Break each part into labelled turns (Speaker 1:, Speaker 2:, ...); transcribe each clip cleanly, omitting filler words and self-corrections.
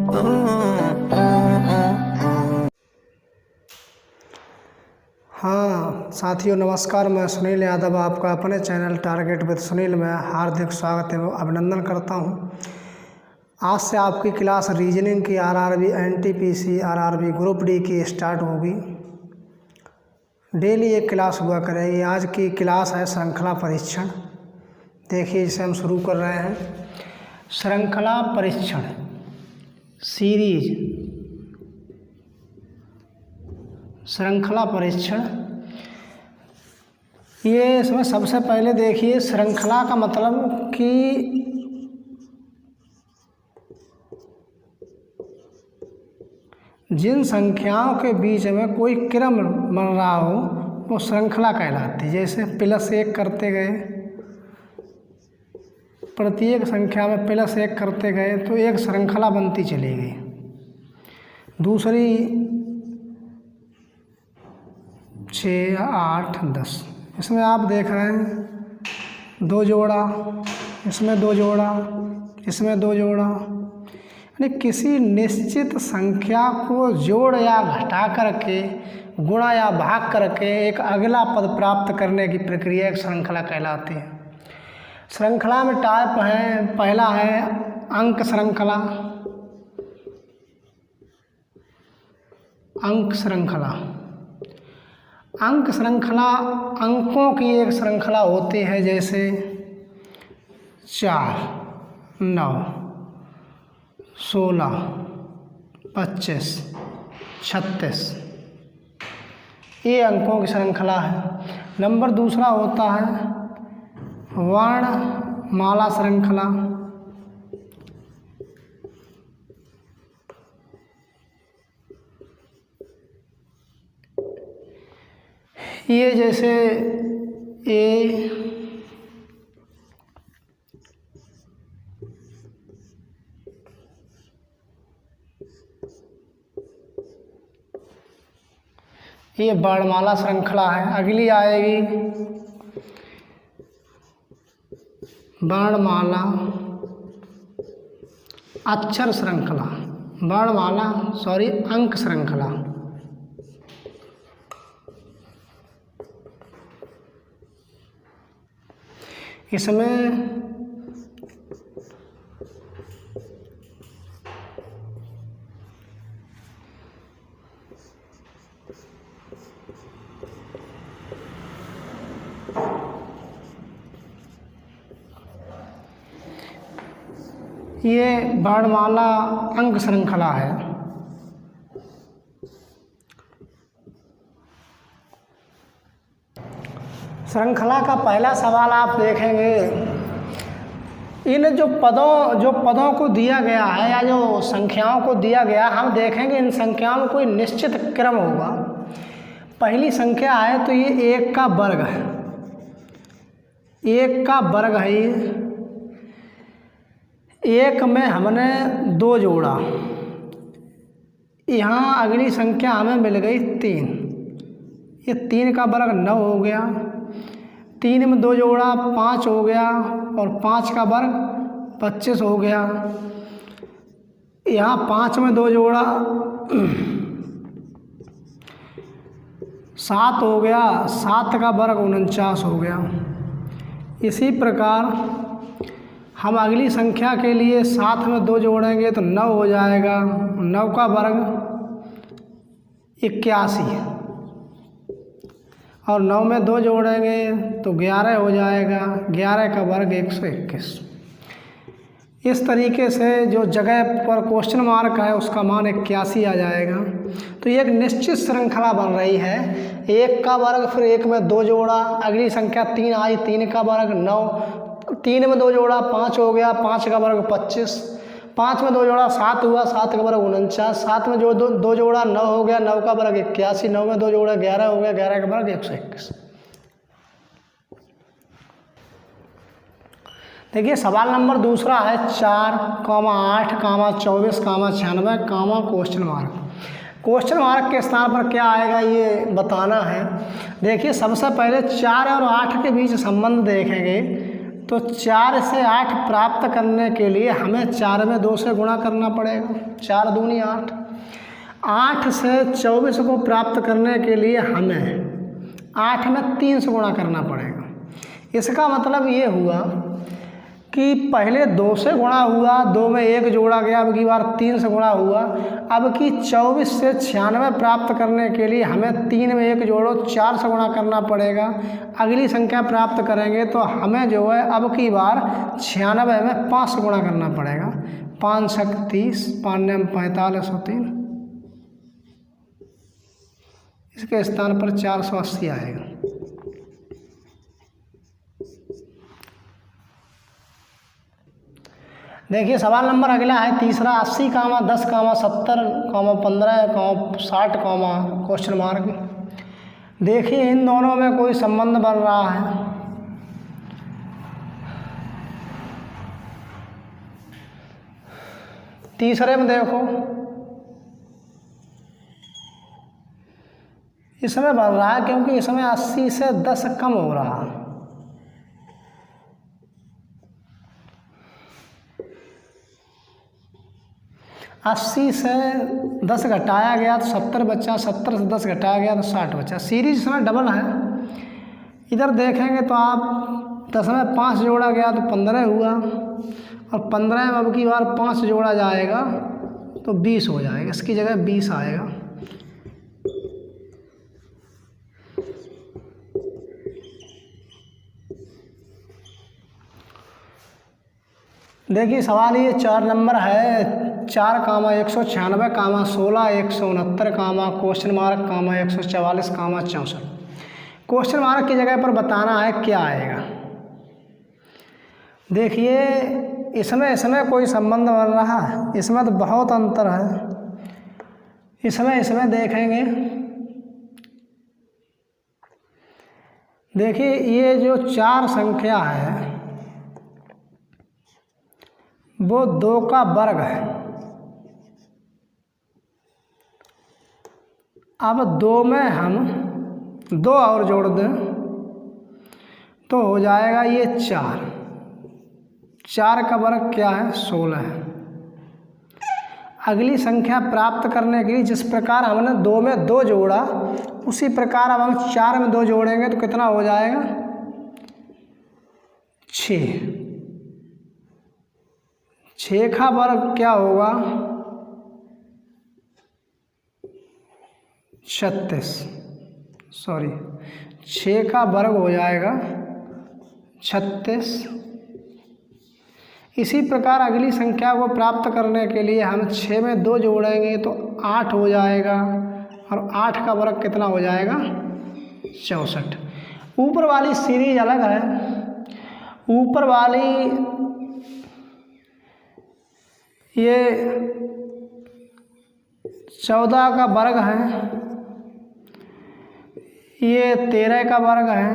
Speaker 1: हाँ साथियों नमस्कार, मैं सुनील यादव आपका अपने चैनल टारगेट विद सुनील में हार्दिक स्वागत एवं अभिनंदन करता हूँ। आज से आपकी क्लास रीजनिंग की RRB, NTPC, RRB group D की स्टार्ट होगी। डेली एक क्लास हुआ करेगी। आज की क्लास है श्रृंखला परीक्षण। देखिए इसे हम शुरू कर रहे हैं। श्रृंखला परीक्षण सीरीज, श्रृंखला परीक्षण। ये इसमें सबसे पहले देखिए, श्रृंखला का मतलब कि जिन संख्याओं के बीच में कोई क्रम बन रहा हो वो श्रृंखला कहलाती है। जैसे +1 करते गए, प्रत्येक संख्या में +1 करते गए तो एक श्रृंखला बनती चली गई। दूसरी 6, 8, 10, इसमें आप देख रहे हैं 2 जोड़ा, इसमें 2 जोड़ा, इसमें 2 जोड़ा। यानी किसी निश्चित संख्या को जोड़ या घटा करके, गुणा या भाग करके एक अगला पद प्राप्त करने की प्रक्रिया एक श्रृंखला कहलाती है। श्रृंखला में टाइप हैं। पहला है अंक श्रृंखला। अंक श्रृंखला, अंक श्रृंखला अंकों की एक श्रृंखला होती है। जैसे 4, 9, 16, 25, 36, ये अंकों की श्रृंखला है। नंबर दूसरा होता है वर्णमाला श्रृंखला। ये जैसे ए, ये वर्णमाला श्रृंखला है। अगली आएगी वर्णमाला अक्षर श्रृंखला, अंक श्रृंखला। इसमें ये वर्णमाला अंक श्रृंखला है। श्रृंखला का पहला सवाल आप देखेंगे, इन जो पदों को दिया गया है या जो संख्याओं को दिया गया, हम देखेंगे इन संख्याओं में कोई निश्चित क्रम होगा। पहली संख्या है तो ये 1 का वर्ग है। 1 का वर्ग है ये। 1 में हमने 2 जोड़ा, यहाँ अगली संख्या हमें मिल गई 3। ये 3 का वर्ग 9 हो गया। 3 में 2 जोड़ा 5 हो गया, और 5 का वर्ग 25 हो गया। यहाँ 5 में 2 जोड़ा 7 हो गया। 7 का वर्ग 49 हो गया। इसी प्रकार हम अगली संख्या के लिए 7 में 2 जोड़ेंगे तो 9 हो जाएगा। 9 का वर्ग 81, और 9 में 2 जोड़ेंगे तो 11 हो जाएगा। 11 का वर्ग 121। इस तरीके से जो जगह पर क्वेश्चन मार्क है उसका मान 81 आ जाएगा। तो ये एक निश्चित श्रृंखला बन रही है। 1 का वर्ग, फिर 1 में 2 जोड़ा, अगली संख्या 3 आई, 3 का वर्ग 9, 3 में 2 जोड़ा 5 हो गया, 5 का वर्ग 25, 5 में 2 जोड़ा 7 हुआ, 7 का वर्ग 49, 7 में जो 2 जोड़ा 9 हो गया, 9 का वर्ग 81, 9 में 2 जोड़ा 11 हो गया, 11 का वर्ग 121। देखिए सवाल नंबर दूसरा है 4, 8, 24, 96, क्वेश्चन मार्क। क्वेश्चन मार्क के स्थान पर क्या आएगा ये बताना है। देखिए सबसे पहले 4 और 8 के बीच संबंध देखेंगे। तो 4 से 8 प्राप्त करने के लिए हमें 4 में 2 से गुणा करना पड़ेगा, 4 दूनी 8। 8 से 24 को प्राप्त करने के लिए हमें 8 में 3 से गुणा करना पड़ेगा। इसका मतलब ये हुआ कि पहले 2 से गुणा हुआ, 2 में 1 जोड़ा गया, अब की बार 3 से गुणा हुआ। अब की 24 से 96 प्राप्त करने के लिए हमें 3 में 1 जोड़ो 4 से गुणा करना पड़ेगा। अगली संख्या प्राप्त करेंगे तो हमें जो है अब की बार 96 में 5 से गुणा करना पड़ेगा। 5 छक 30, 5 नेम 45 और 3, इसके स्थान पर 480 आएगा। देखिए सवाल नंबर अगला है तीसरा, 80, 10, 70, 15, 60, क्वेश्चन मार्क। देखिए इन दोनों में कोई संबंध बन रहा है। तीसरे में देखो इसमें बन रहा है क्योंकि इसमें 80 से 10 कम हो रहा है। अस्सी से 10 घटाया गया तो 70 बचा, 70 से 10 घटाया गया तो 60 बचा। सीरीज इसमें डबल है। इधर देखेंगे तो आप 10 में 5 जोड़ा गया तो 15 हुआ, और 15 में अब की बार 5 जोड़ा जाएगा तो 20 हो जाएगा, इसकी जगह 20 आएगा। देखिए सवाल ये 4 नंबर है, 4, 196, 16, 169, क्वेश्चन मार्क, 144, 64। क्वेश्चन मार्क की जगह पर बताना है क्या आएगा। देखिए इसमें कोई संबंध बन रहा है, इसमें तो बहुत अंतर है। इसमें देखेंगे, देखिए ये जो 4 संख्या है वो 2 का वर्ग है। अब 2 में हम 2 और जोड़ दें तो हो जाएगा ये 4। 4 का वर्ग क्या है? 16 है। अगली संख्या प्राप्त करने के लिए जिस प्रकार हमने 2 में 2 जोड़ा उसी प्रकार अब हम 4 में 2 जोड़ेंगे तो कितना हो जाएगा? 6। 6 का वर्ग क्या होगा? 36, 6 का वर्ग हो जाएगा 36। इसी प्रकार अगली संख्या को प्राप्त करने के लिए हम 6 में 2 जोड़ेंगे तो 8 हो जाएगा, और 8 का वर्ग कितना हो जाएगा? 64। ऊपर वाली सीरीज अलग है। ऊपर वाली ये 14 का वर्ग है, ये 13 का वर्ग है,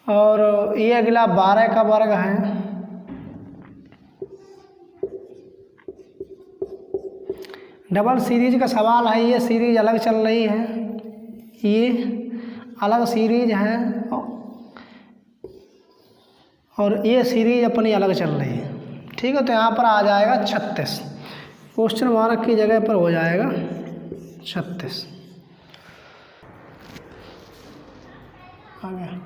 Speaker 1: और ये अगला 12 का वर्ग है। डबल सीरीज का सवाल है, ये सीरीज अलग चल रही है, ये अलग सीरीज है, और ये सीरीज अपनी अलग चल रही है। ठीक है, तो यहाँ पर आ जाएगा 36। क्वेश्चन मार्क की जगह पर हो जाएगा 36। आ गया।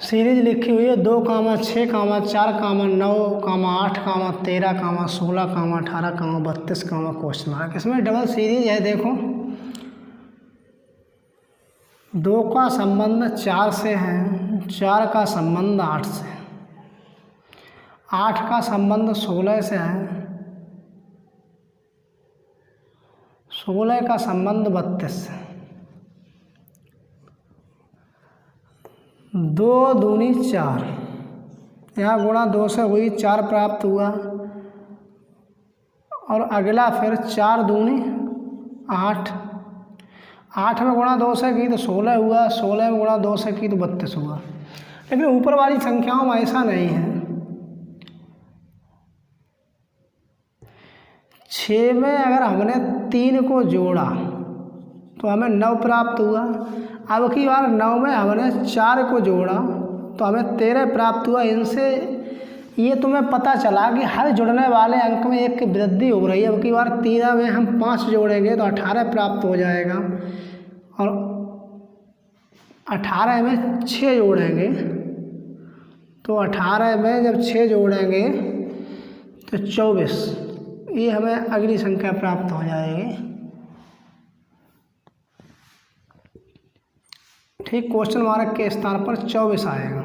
Speaker 1: सीरीज लिखी हुई है 2, 6, 4, 9, 8, 13, 16, 18, 32, क्वेश्चन मार्क। इसमें डबल सीरीज है। देखो 2 का संबंध 4 से है, 4 का संबंध 8 से, 8 का संबंध 16 से है, 16 का संबंध 32 से। 2 दूनी 4, यहाँ गुणा 2 से हुई, 4 प्राप्त हुआ, और अगला फिर 4 दूनी 8, 8 में गुणा 2 से की तो 16 हुआ, 16 में गुणा 2 से की तो 32 हुआ। लेकिन ऊपर वाली संख्याओं में ऐसा नहीं है। 6 में अगर हमने 3 को जोड़ा तो हमें 9 प्राप्त हुआ। अब की बार 9 में हमने 4 को जोड़ा तो हमें 13 प्राप्त हुआ। इनसे ये तुम्हें पता चला कि हर जुड़ने वाले अंक में 1 की वृद्धि हो रही है। अब की बार 13 में हम 5 जोड़ेंगे तो 18 प्राप्त हो जाएगा, और 18 में 6 जोड़ेंगे तो 18 में जब 6 जोड़ेंगे तो 24, ये हमें अगली संख्या प्राप्त हो जाएगी। ठीक, क्वेश्चन मार्क के स्थान पर 24 आएगा।